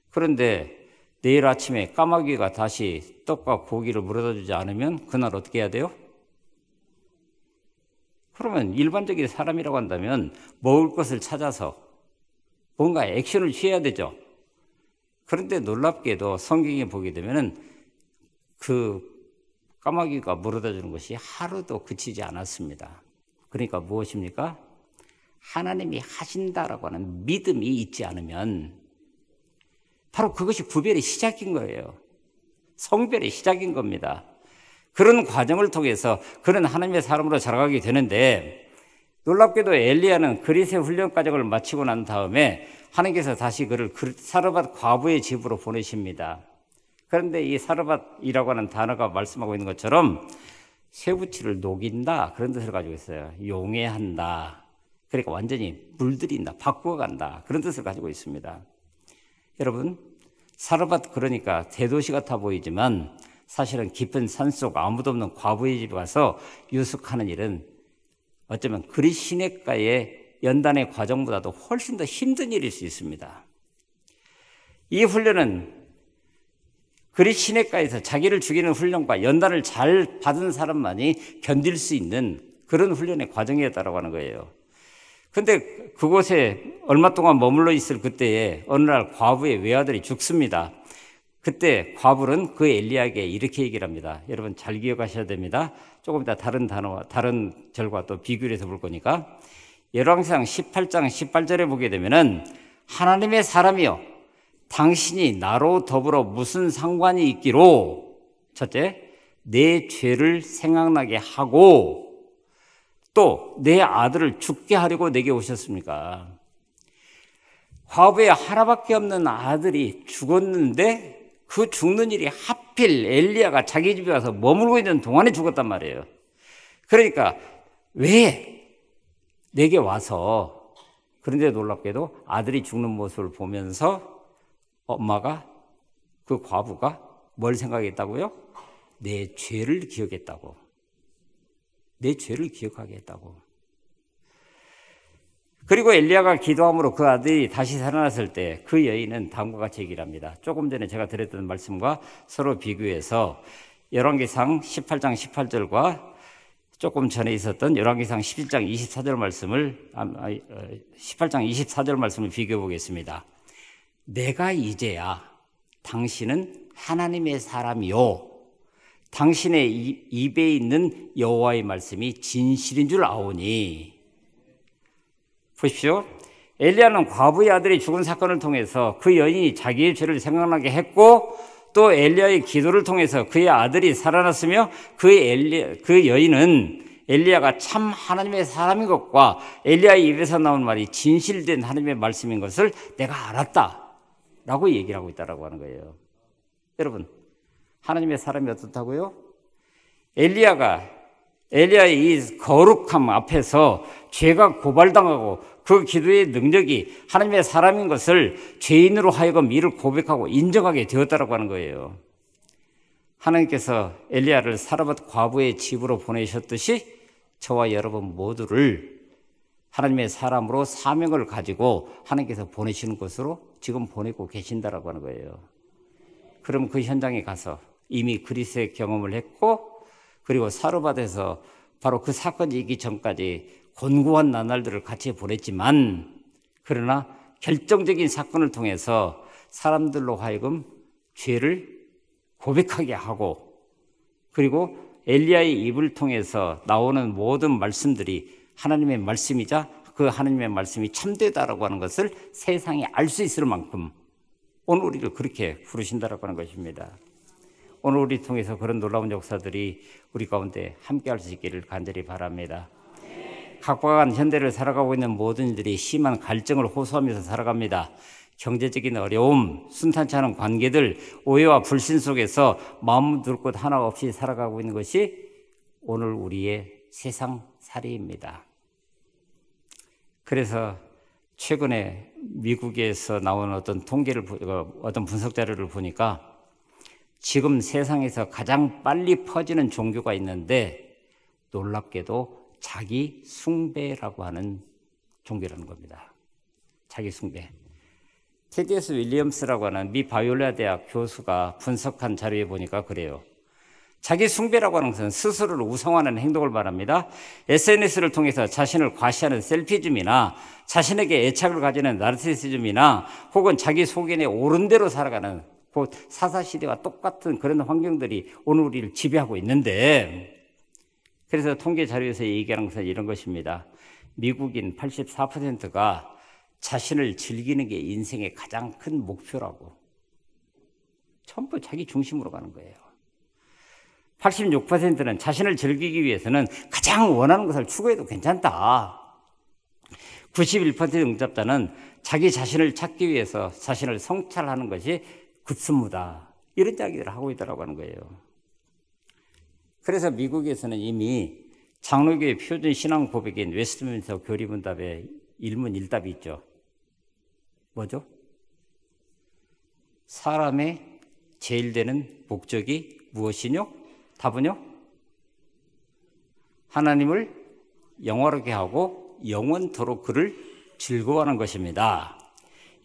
그런데 내일 아침에 까마귀가 다시 떡과 고기를 물어다 주지 않으면 그날 어떻게 해야 돼요? 그러면 일반적인 사람이라고 한다면 먹을 것을 찾아서 뭔가 액션을 취해야 되죠. 그런데 놀랍게도 성경에 보게 되면은 그 까마귀가 물어다 주는 것이 하루도 그치지 않았습니다. 그러니까 무엇입니까? 하나님이 하신다라고 하는 믿음이 있지 않으면 바로 그것이 구별의 시작인 거예요. 성별의 시작인 겁니다. 그런 과정을 통해서 그는 하나님의 사람으로 자라가게 되는데 놀랍게도 엘리야는 그릿의 훈련 과정을 마치고 난 다음에 하나님께서 다시 그를 사르밧 과부의 집으로 보내십니다. 그런데 이 사르밧이라고 하는 단어가 말씀하고 있는 것처럼 쇠붙이를 녹인다, 그런 뜻을 가지고 있어요. 용해한다. 그러니까 완전히 물들인다, 바꾸어간다, 그런 뜻을 가지고 있습니다. 여러분, 사르밧 그러니까 대도시 같아 보이지만 사실은 깊은 산속 아무도 없는 과부의 집에 가서 유숙하는 일은 어쩌면 그릿 시냇가의 연단의 과정보다도 훨씬 더 힘든 일일 수 있습니다. 이 훈련은 그릿 시냇가에서 자기를 죽이는 훈련과 연단을 잘 받은 사람만이 견딜 수 있는 그런 훈련의 과정이었다고 하는 거예요. 근데 그곳에 얼마 동안 머물러 있을 그때에 어느 날 과부의 외아들이 죽습니다. 그때 과부는 그 엘리야에게 이렇게 얘기를 합니다. 여러분 잘 기억하셔야 됩니다. 조금 이따 다른 단어와 다른 절과 또 비교를 해서 볼 거니까. 열왕기상 18장 18절에 보게 되면은 하나님의 사람이여 당신이 나로 더불어 무슨 상관이 있기로 첫째 내 죄를 생각나게 하고 또 내 아들을 죽게 하려고 내게 오셨습니까? 과부의 하나밖에 없는 아들이 죽었는데 그 죽는 일이 하필 엘리야가 자기 집에 와서 머물고 있는 동안에 죽었단 말이에요. 그러니까 왜 내게 와서, 그런데 놀랍게도 아들이 죽는 모습을 보면서 엄마가, 그 과부가 뭘 생각했다고요? 내 죄를 기억했다고. 내 죄를 기억하게 했다고. 그리고 엘리야가 기도함으로 그 아들이 다시 살아났을 때 그 여인은 다음과 같이 얘기를 합니다. 조금 전에 제가 드렸던 말씀과 서로 비교해서 열왕기상 18장 18절과 조금 전에 있었던 열왕기상 11장 24절 말씀을 18장 24절 말씀을 비교해 보겠습니다. 내가 이제야 당신은 하나님의 사람이요 당신의 입에 있는 여호와의 말씀이 진실인 줄 아오니. 보십시오. 엘리야는 과부의 아들이 죽은 사건을 통해서 그 여인이 자기의 죄를 생각나게 했고, 또 엘리야의 기도를 통해서 그의 아들이 살아났으며, 그 여인은 엘리야가 참 하나님의 사람인 것과 엘리야의 입에서 나온 말이 진실된 하나님의 말씀인 것을 내가 알았다 라고 얘기를 하고 있다고 하는 거예요. 여러분, 하나님의 사람이 어떻다고요? 엘리야의 이 거룩함 앞에서 죄가 고발당하고 그 기도의 능력이 하나님의 사람인 것을 죄인으로 하여금 이를 고백하고 인정하게 되었다고 하는 거예요. 하나님께서 엘리야를 사르밧 과부의 집으로 보내셨듯이 저와 여러분 모두를 하나님의 사람으로 사명을 가지고 하나님께서 보내시는 곳으로 지금 보내고 계신다라고 하는 거예요. 그럼 그 현장에 가서 이미 그리스의 경험을 했고, 그리고 사르밧에서 바로 그 사건이 있기 전까지 곤고한 나날들을 같이 보냈지만, 그러나 결정적인 사건을 통해서 사람들로 하여금 죄를 고백하게 하고, 그리고 엘리야의 입을 통해서 나오는 모든 말씀들이 하나님의 말씀이자 그 하나님의 말씀이 참되다라고 하는 것을 세상이 알 수 있을 만큼 오늘 우리를 그렇게 부르신다라고 하는 것입니다. 오늘 우리 통해서 그런 놀라운 역사들이 우리 가운데 함께할 수 있기를 간절히 바랍니다. 각박한 현대를 살아가고 있는 모든 이들이 심한 갈증을 호소하면서 살아갑니다. 경제적인 어려움, 순탄치 않은 관계들, 오해와 불신 속에서 마음 둘 곳 하나 없이 살아가고 있는 것이 오늘 우리의 세상살이입니다. 그래서 최근에 미국에서 나온 어떤 어떤 분석 자료를 보니까 지금 세상에서 가장 빨리 퍼지는 종교가 있는데, 놀랍게도 자기 숭배라고 하는 종교라는 겁니다. 자기 숭배. 테디에스 윌리엄스라고 하는 미 바이올리아 대학 교수가 분석한 자료에 보니까 그래요. 자기 숭배라고 하는 것은 스스로를 우상화하는 행동을 말합니다. SNS를 통해서 자신을 과시하는 셀피즘이나 자신에게 애착을 가지는 나르시시즘이나 혹은 자기 소견에 옳은 대로 살아가는 곧 사사시대와 똑같은 그런 환경들이 오늘 우리를 지배하고 있는데, 그래서 통계 자료에서 얘기하는 것은 이런 것입니다. 미국인 84%가 자신을 즐기는 게 인생의 가장 큰 목표라고. 전부 자기 중심으로 가는 거예요. 86%는 자신을 즐기기 위해서는 가장 원하는 것을 추구해도 괜찮다. 91% 응답자는 자기 자신을 찾기 위해서 자신을 성찰하는 것이 굿스무다. 이런 이야기들을 하고 있다고 하는 거예요. 그래서 미국에서는 이미 장로교의 표준 신앙 고백인 웨스트민스터 교리문답에 일문일답이 있죠. 뭐죠? 사람의 제일 되는 목적이 무엇이뇨? 답은요? 하나님을 영화롭게 하고 영원토록 그를 즐거워하는 것입니다.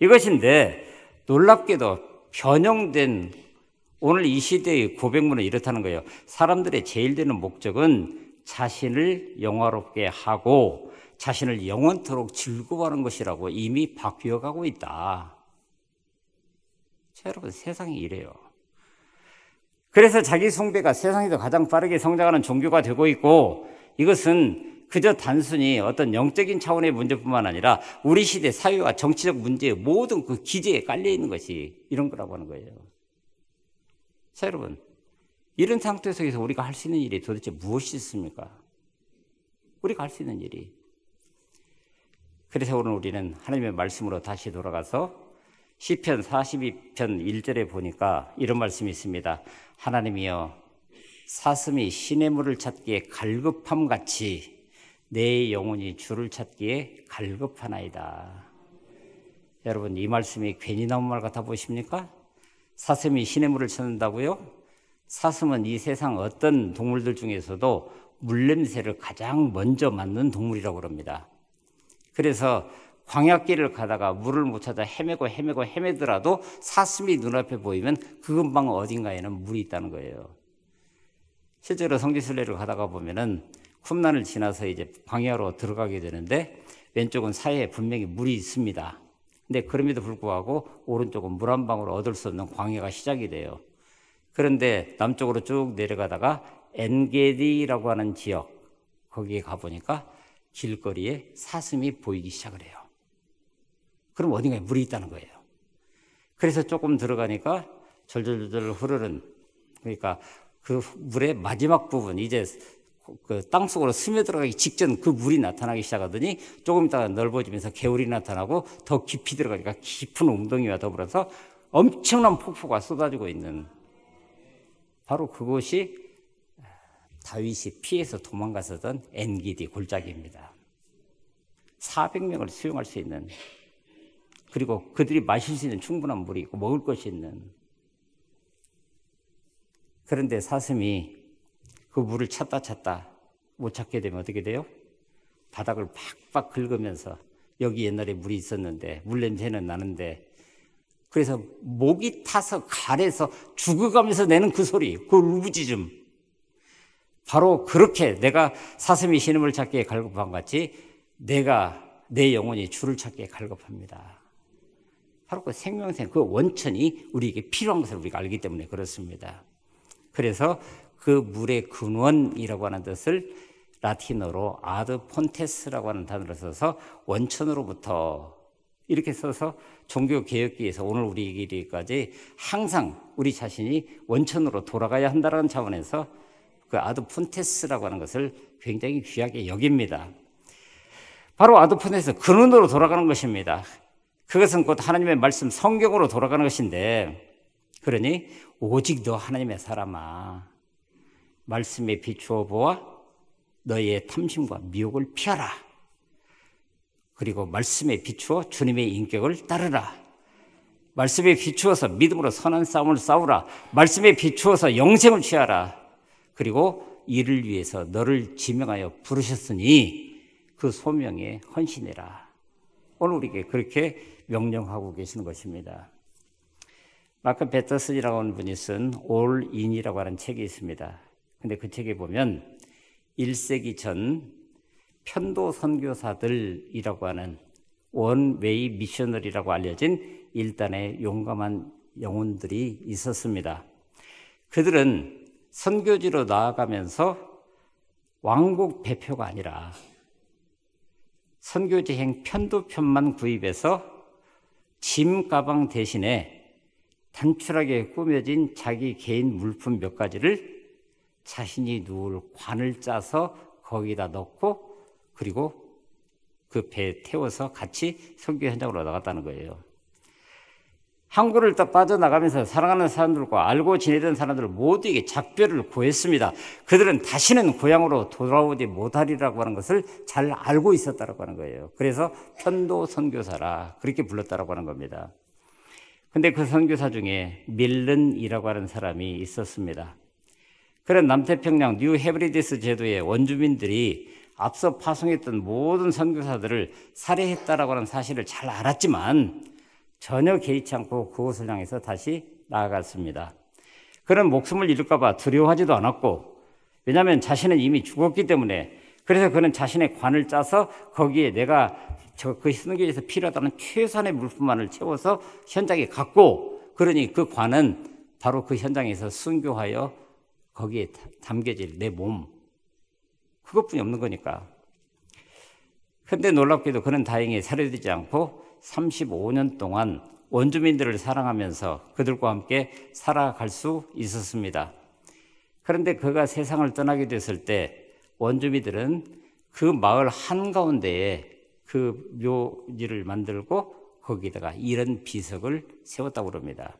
이것인데 놀랍게도 변형된 오늘 이 시대의 고백문은 이렇다는 거예요. 사람들의 제일 되는 목적은 자신을 영화롭게 하고 자신을 영원토록 즐거워하는 것이라고 이미 바뀌어가고 있다. 자, 여러분, 세상이 이래요. 그래서 자기 숭배가 세상에서 가장 빠르게 성장하는 종교가 되고 있고, 이것은 그저 단순히 어떤 영적인 차원의 문제뿐만 아니라 우리 시대 사회와 정치적 문제의 모든 그 기제에 깔려 있는 것이 이런 거라고 하는 거예요. 자, 여러분, 이런 상태 속에서 우리가 할 수 있는 일이 도대체 무엇이 있습니까? 우리가 할 수 있는 일이. 그래서 오늘 우리는 하나님의 말씀으로 다시 돌아가서 시편 42편 1절에 보니까 이런 말씀이 있습니다. 하나님이여, 사슴이 시냇물을 찾기에 갈급함같이 내 영혼이 주를 찾기에 갈급하나이다. 여러분, 이 말씀이 괜히 나온 말 같아 보십니까? 사슴이 시냇물을 찾는다고요? 사슴은 이 세상 어떤 동물들 중에서도 물냄새를 가장 먼저 맡는 동물이라고 합니다. 그래서 광야길을 가다가 물을 못 찾아 헤매더라도 사슴이 눈앞에 보이면 그 근방 어딘가에는 물이 있다는 거예요. 실제로 성지순례를 가다가 보면은 쿰란을 지나서 이제 광야로 들어가게 되는데 왼쪽은 사이에 분명히 물이 있습니다. 근데 그럼에도 불구하고 오른쪽은 물 한 방울 얻을 수 없는 광야가 시작이 돼요. 그런데 남쪽으로 쭉 내려가다가 엔게디라고 하는 지역, 거기에 가보니까 길거리에 사슴이 보이기 시작을 해요. 그럼 어딘가에 물이 있다는 거예요. 그래서 조금 들어가니까 절절절절 흐르는, 그러니까 그 물의 마지막 부분, 이제 그 땅속으로 스며들어가기 직전 그 물이 나타나기 시작하더니 조금 있다가 넓어지면서 개울이 나타나고 더 깊이 들어가니까 깊은 웅덩이와 더불어서 엄청난 폭포가 쏟아지고 있는, 바로 그곳이 다윗이 피해서 도망갔었던 엔기디 골짜기입니다. 400명을 수용할 수 있는, 그리고 그들이 마실 수 있는 충분한 물이 있고 먹을 것이 있는. 그런데 사슴이 그 물을 찾다 못 찾게 되면 어떻게 돼요? 바닥을 팍팍 긁으면서 여기 옛날에 물이 있었는데 물 냄새는 나는데, 그래서 목이 타서 가래서 죽어가면서 내는 그 소리, 그 울부짖음, 바로 그렇게 내가 사슴이 신음을 찾기에 갈급한 같이 내가 내 영혼이 주를 찾기에 갈급합니다. 바로 그 생명생, 그 원천이 우리에게 필요한 것을 우리가 알기 때문에 그렇습니다. 그래서 그 물의 근원이라고 하는 뜻을 라틴어로 아드 폰테스라고 하는 단어를 써서 원천으로부터 이렇게 써서 종교개혁기에서 오늘 우리에게까지 항상 우리 자신이 원천으로 돌아가야 한다는 차원에서 그 아드 폰테스라고 하는 것을 굉장히 귀하게 여깁니다. 바로 아드 폰테스, 근원으로 돌아가는 것입니다. 그것은 곧 하나님의 말씀 성경으로 돌아가는 것인데, 그러니 오직 너 하나님의 사람아, 말씀에 비추어 보아 너의 탐심과 미혹을 피하라. 그리고 말씀에 비추어 주님의 인격을 따르라. 말씀에 비추어서 믿음으로 선한 싸움을 싸우라. 말씀에 비추어서 영생을 취하라. 그리고 이를 위해서 너를 지명하여 부르셨으니 그 소명에 헌신해라. 오늘 우리에게 그렇게 명령하고 계시는 것입니다. 마크 배터슨이라고 하는 분이 쓴 All In이라고 하는 책이 있습니다. 근데 그 책에 보면 1세기 전 편도 선교사들이라고 하는 원웨이 미셔너리라고 알려진 일단의 용감한 영혼들이 있었습니다. 그들은 선교지로 나아가면서 왕국 배표가 아니라 선교지행 편도편만 구입해서 짐 가방 대신에 단출하게 꾸며진 자기 개인 물품 몇 가지를 자신이 누울 관을 짜서 거기다 넣고 그리고 그 배에 태워서 같이 선교 현장으로 나갔다는 거예요. 항구를 딱 빠져나가면서 사랑하는 사람들과 알고 지내던 사람들 모두에게 작별을 구했습니다. 그들은 다시는 고향으로 돌아오지 못하리라고 하는 것을 잘 알고 있었다고 하는 거예요. 그래서 편도 선교사라 그렇게 불렀다고 하는 겁니다. 근데 그 선교사 중에 밀른이라고 하는 사람이 있었습니다. 그런 남태평양 뉴 헤브리디스 제도의 원주민들이 앞서 파송했던 모든 선교사들을 살해했다라고 하는 사실을 잘 알았지만 전혀 개의치 않고 그곳을 향해서 다시 나아갔습니다. 그는 목숨을 잃을까 봐 두려워하지도 않았고, 왜냐하면 자신은 이미 죽었기 때문에. 그래서 그는 자신의 관을 짜서 거기에 내가 그 선교지에서 필요하다는 최소한의 물품만을 채워서 현장에 갔고, 그러니 그 관은 바로 그 현장에서 순교하여 거기에 담겨질 내 몸, 그것뿐이 없는 거니까. 그런데 놀랍게도 그는 다행히 살해되지 않고 35년 동안 원주민들을 사랑하면서 그들과 함께 살아갈 수 있었습니다. 그런데 그가 세상을 떠나게 됐을 때 원주민들은 그 마을 한가운데에 그 묘지를 만들고 거기다가 이런 비석을 세웠다고 그럽니다.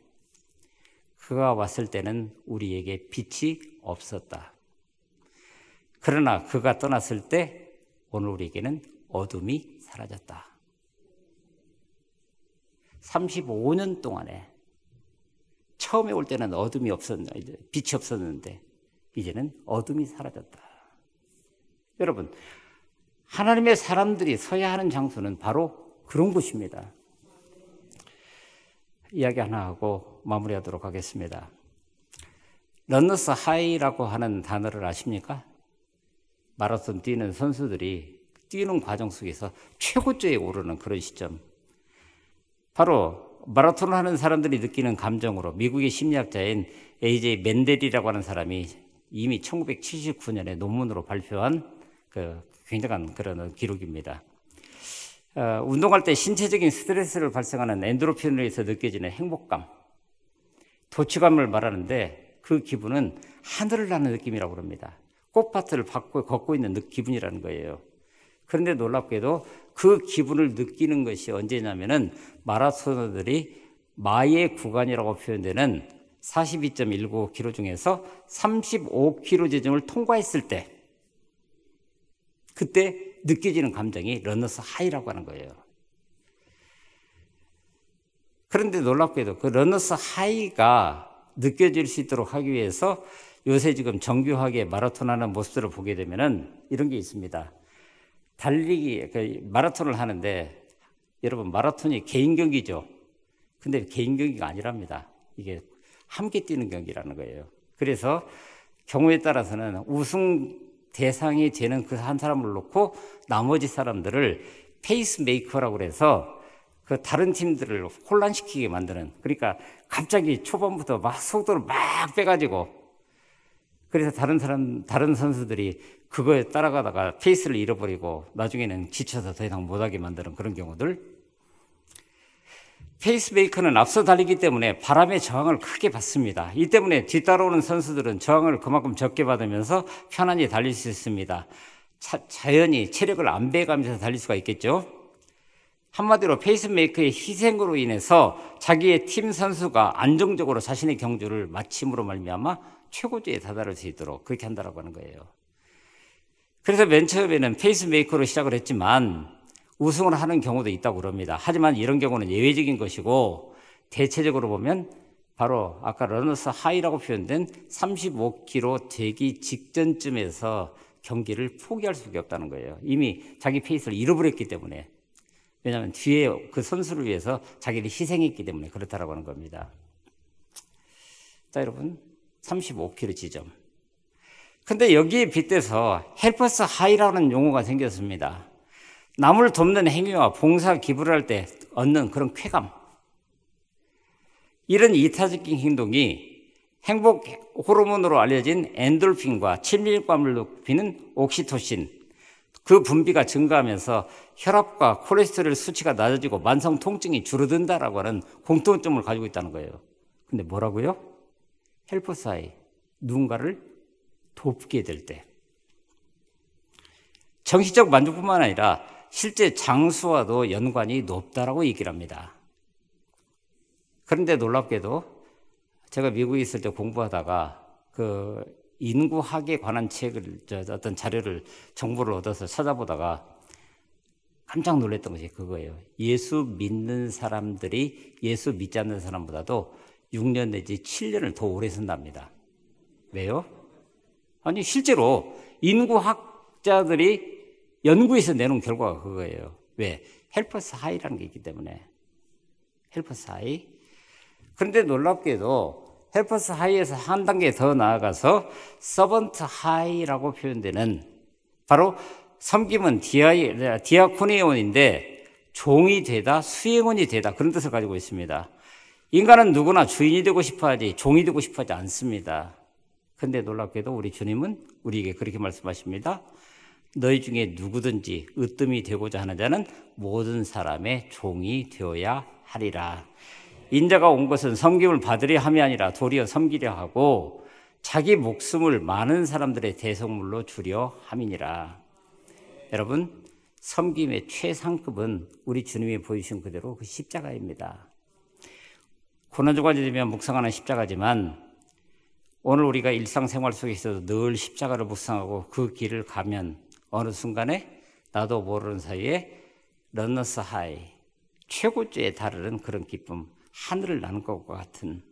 그가 왔을 때는 우리에게 빛이 없었다. 그러나 그가 떠났을 때 오늘 우리에게는 어둠이 사라졌다. 35년 동안에 처음에 올 때는 어둠이 없었는데, 빛이 없었는데 이제는 어둠이 사라졌다. 여러분, 하나님의 사람들이 서야 하는 장소는 바로 그런 곳입니다. 이야기 하나 하고 마무리하도록 하겠습니다. 런너스 하이라고 하는 단어를 아십니까? 마라톤 뛰는 선수들이 뛰는 과정 속에서 최고조에 오르는 그런 시점. 바로 마라톤을 하는 사람들이 느끼는 감정으로 미국의 심리학자인 AJ 맨델이라고 하는 사람이 이미 1979년에 논문으로 발표한 그 굉장한 그런 기록입니다. 운동할 때 신체적인 스트레스를 발생하는 엔도르핀으로 해서 느껴지는 행복감, 도취감을 말하는데 그 기분은 하늘을 나는 느낌이라고 합니다. 꽃밭을 걷고 있는 기분이라는 거예요. 그런데 놀랍게도 그 기분을 느끼는 것이 언제냐면은 마라토너들이 마의 구간이라고 표현되는 42.19km 중에서 35km 지점을 통과했을 때, 그때 느껴지는 감정이 러너스 하이라고 하는 거예요. 그런데 놀랍게도 그 러너스 하이가 느껴질 수 있도록 하기 위해서 요새 지금 정교하게 마라톤 하는 모습들을 보게 되면은 이런 게 있습니다. 달리기, 마라톤을 하는데, 여러분, 마라톤이 개인 경기죠. 근데 개인 경기가 아니랍니다. 이게 함께 뛰는 경기라는 거예요. 그래서 경우에 따라서는 우승 대상이 되는 그 한 사람을 놓고 나머지 사람들을 페이스메이커라고 그래서 그 다른 팀들을 혼란시키게 만드는, 그러니까 갑자기 초반부터 막 속도를 막 빼가지고, 그래서 다른 선수들이 그거에 따라가다가 페이스를 잃어버리고 나중에는 지쳐서 더 이상 못하게 만드는 그런 경우들. 페이스메이커는 앞서 달리기 때문에 바람의 저항을 크게 받습니다. 이 때문에 뒤따라오는 선수들은 저항을 그만큼 적게 받으면서 편안히 달릴 수 있습니다. 자연히 체력을 안배해가면서 달릴 수가 있겠죠. 한마디로 페이스메이커의 희생으로 인해서 자기의 팀 선수가 안정적으로 자신의 경주를 마침으로 말미암아 최고조에 다다를 수 있도록 그렇게 한다고 하는 거예요. 그래서 맨 처음에는 페이스메이커로 시작을 했지만 우승을 하는 경우도 있다고 그럽니다. 하지만 이런 경우는 예외적인 것이고, 대체적으로 보면 바로 아까 러너스 하이라고 표현된 35km 되기 직전쯤에서 경기를 포기할 수밖에 없다는 거예요. 이미 자기 페이스를 잃어버렸기 때문에. 왜냐하면 뒤에 그 선수를 위해서 자기를 희생했기 때문에 그렇다라고 하는 겁니다. 자, 여러분, 35km 지점. 근데 여기에 빗대서 헬퍼스 하이라는 용어가 생겼습니다. 남을 돕는 행위와 봉사 기부를 할 때 얻는 그런 쾌감. 이런 이타적인 행동이 행복 호르몬으로 알려진 엔돌핀과 친밀감을 높이는 옥시토신, 그 분비가 증가하면서 혈압과 콜레스테롤 수치가 낮아지고 만성 통증이 줄어든다라고 하는 공통점을 가지고 있다는 거예요. 근데 뭐라고요? 헬퍼스 하이, 누군가를 돕게 될 때. 정신적 만족뿐만 아니라 실제 장수와도 연관이 높다라고 얘기를 합니다. 그런데 놀랍게도 제가 미국에 있을 때 공부하다가 그 인구학에 관한 책을, 어떤 자료를, 정보를 얻어서 찾아보다가 깜짝 놀랐던 것이 그거예요. 예수 믿는 사람들이 예수 믿지 않는 사람보다도 6년 내지 7년을 더 오래 산답니다. 왜요? 아니, 실제로 인구학자들이 연구에서 내놓은 결과가 그거예요. 왜? 헬퍼스 하이라는 게 있기 때문에. 헬퍼스 하이. 그런데 놀랍게도 헬퍼스 하이에서 한 단계 더 나아가서 서번트 하이라고 표현되는, 바로 섬김은 디아코니온인데 종이 되다, 수행원이 되다, 그런 뜻을 가지고 있습니다. 인간은 누구나 주인이 되고 싶어 하지 종이 되고 싶어 하지 않습니다. 그런데 놀랍게도 우리 주님은 우리에게 그렇게 말씀하십니다. 너희 중에 누구든지 으뜸이 되고자 하는 자는 모든 사람의 종이 되어야 하리라. 인자가 온 것은 섬김을 받으려 함이 아니라 도리어 섬기려 하고 자기 목숨을 많은 사람들의 대속물로 주려 함이니라. 여러분, 섬김의 최상급은 우리 주님이 보여주신 그대로 그 십자가입니다. 고난주간이 되면 묵상하는 십자가지만 오늘 우리가 일상생활 속에서도 늘 십자가를 묵상하고 그 길을 가면 어느 순간에 나도 모르는 사이에 러너스 하이, 최고조에 다르는 그런 기쁨, 하늘을 나는 것과 같은.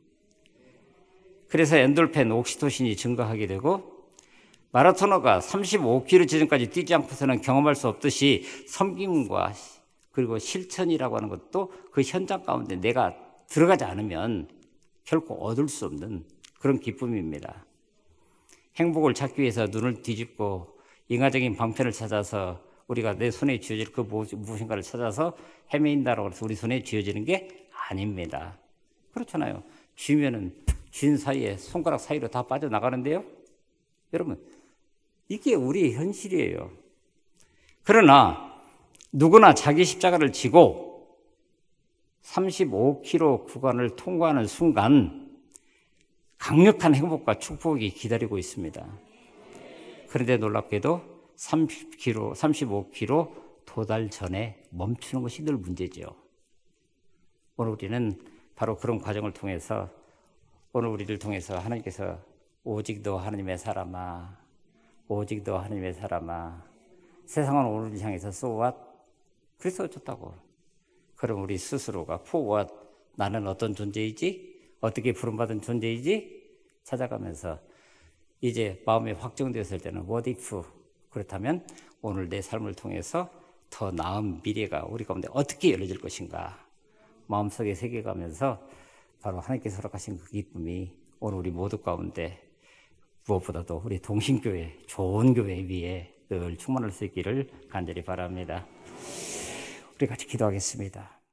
그래서 엔돌핀, 옥시토신이 증가하게 되고 마라토너가 35km 지점까지 뛰지 않고서는 경험할 수 없듯이 섬김과 그리고 실천이라고 하는 것도 그 현장 가운데 내가 들어가지 않으면 결코 얻을 수 없는 그런 기쁨입니다. 행복을 찾기 위해서 눈을 뒤집고 인간적인 방편을 찾아서 우리가 내 손에 쥐어질 그 무엇인가를 찾아서 헤매인다라고 해서 우리 손에 쥐어지는 게 아닙니다. 그렇잖아요. 쥐면은 쥔 사이에 손가락 사이로 다 빠져나가는데요. 여러분, 이게 우리의 현실이에요. 그러나 누구나 자기 십자가를 지고 35km 구간을 통과하는 순간 강력한 행복과 축복이 기다리고 있습니다. 그런데 놀랍게도 35km 도달 전에 멈추는 것이 늘 문제죠. 오늘 우리는 바로 그런 과정을 통해서 오늘 우리를 통해서 하나님께서 오직 너 하나님의 사람아, 오직 너 하나님의 사람아, 세상은 오늘을 향해서 so what? 그래서 어쩌다고. 그럼 우리 스스로가 for what? 나는 어떤 존재이지? 어떻게 부름받은 존재이지? 찾아가면서 이제 마음이 확정되었을 때는 what if? 그렇다면 오늘 내 삶을 통해서 더 나은 미래가 우리 가운데 어떻게 열려질 것인가? 마음속에 새겨가면서 바로 하나님께서 허락하신 그 기쁨이 오늘 우리 모두 가운데 무엇보다도 우리 동신교회, 좋은 교회 위에 늘 충만할 수 있기를 간절히 바랍니다. 우리 같이 기도하겠습니다.